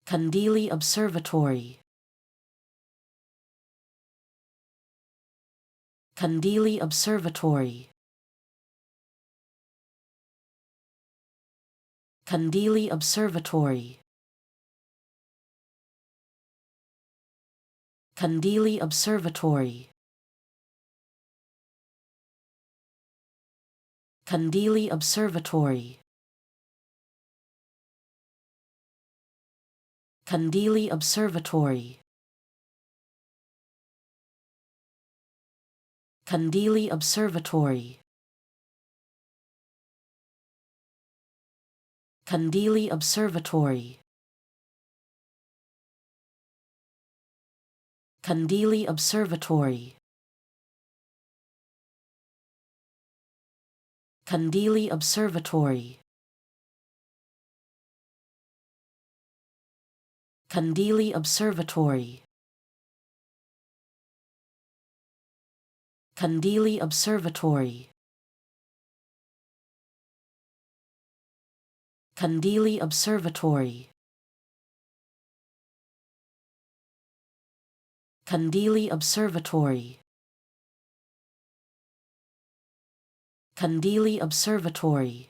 Kandilli Observatory. Kandilli Observatory. Kandilli Observatory. Kandilli Observatory. Kandilli Observatory. Kandilli Observatory. Kandilli Observatory. Kandilli Observatory. Kandilli Observatory. Kandilli Observatory. Kandilli Observatory. Kandilli Observatory. Kandilli Observatory. Kandilli Observatory. Kandilli Observatory.